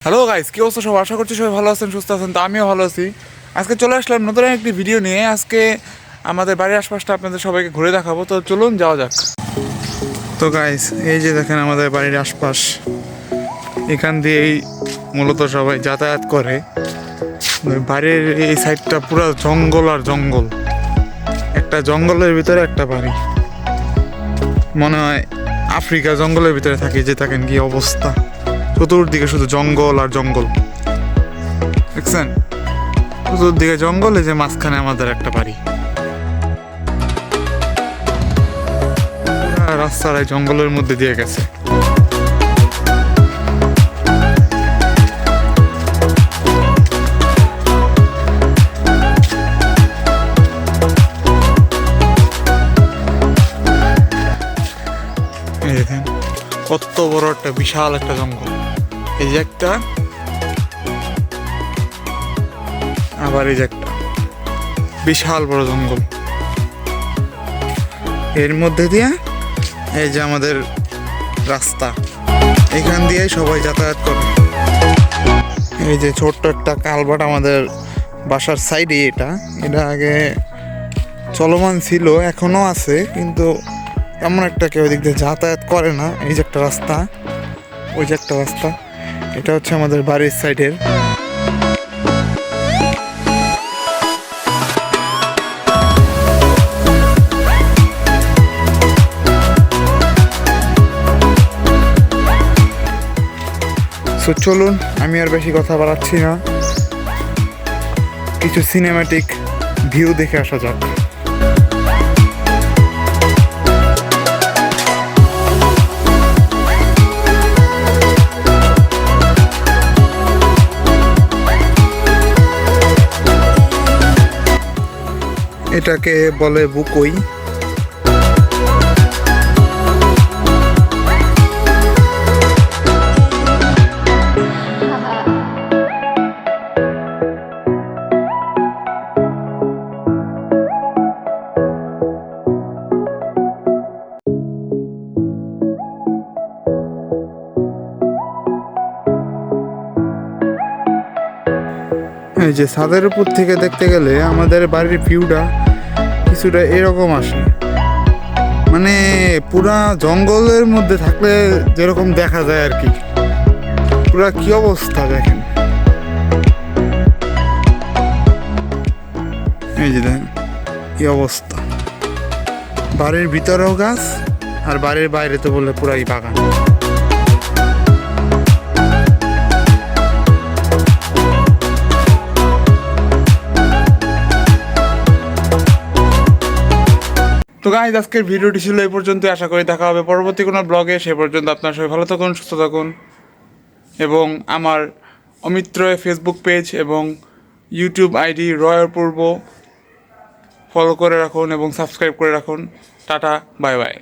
Hello guys, কি অবস্থা? সব আশা করছি সবাই ভালো আছেন, সুস্থ আছেন। তো আমিও ভালো আছি। আজকে চলে আসলাম নতুন একটি ভিডিও নিয়ে। আজকে আমাদের বাড়ির আশপাশটা আপনাদের সবাইকে ঘুরে দেখাবো। তো চলুন যাওয়া যাক। তো গাইস, এই যে দেখেন আমাদের বাড়ির আশপাশ, এখান দিয়েই মূলত সবাই যাতায়াত করে। বাড়ির এই সাইডটা পুরো জঙ্গল আর জঙ্গল, একটা জঙ্গলের ভিতরে একটা বাড়ি। মনে হয় আফ্রিকা জঙ্গলের ভিতরে থাকি, যে থাকেন কি অবস্থা, চতুর্দিকে শুধু জঙ্গল আর জঙ্গল। দেখছেন, চতুর্দিকে জঙ্গল, এই যে মাঝখানে আমাদের একটা বাড়ি। রাস্তার এই জঙ্গলের মধ্যে দিয়ে গেছে। এই দেখেন কত বড় একটা বিশাল একটা জঙ্গল। এই যে একটা, আবার এই যে একটা বিশাল বড় জঙ্গল। এর মধ্যে দিয়ে এই যে আমাদের রাস্তা, এখান দিয়ে সবাই যাতায়াত করে। এই যে ছোট্ট একটা কালভার্ট আমাদের বাসার সাইডে। এটা আগে চলমান ছিল, এখনো আছে, কিন্তু এমন একটা কেউ দিক দিয়ে যাতায়াত করে না। এই যে একটা রাস্তা, ওই যে একটা রাস্তা, এটা হচ্ছে আমাদের বাড়ির সাইডের। তো চলুন, আমি আর বেশি কথা বাড়াচ্ছি না, কিছু সিনেম্যাটিক ভিউ দেখে আসা যাক। এটাকে বলে বুকই। এই যে ছাদের উপর থেকে দেখতে গেলে আমাদের বাড়ির ভিউটা কিছুটা এরকম আসে, মানে পুরা জঙ্গলের মধ্যে থাকলে যেরকম দেখা যায় আর কি। পুরা কি অবস্থা দেখেন, এই যে দেখেন কি অবস্থা। বাড়ির ভিতরেও গাছ, আর বাড়ির বাইরে তো বললে পুরাই বাগান। তো গাইজ, আজকের ভিডিওটি ছিল এই পর্যন্ত। আশা করি দেখা হবে পরবর্তী কোনো ব্লগে। সে পর্যন্ত আপনার সবাই ভালো থাকুন, সুস্থ থাকুন, এবং আমার অমিত রয় ফেসবুক পেজ এবং ইউটিউব আইডি রয় অপূর্ব ফলো করে রাখুন এবং সাবস্ক্রাইব করে রাখুন। Tata, bye bye.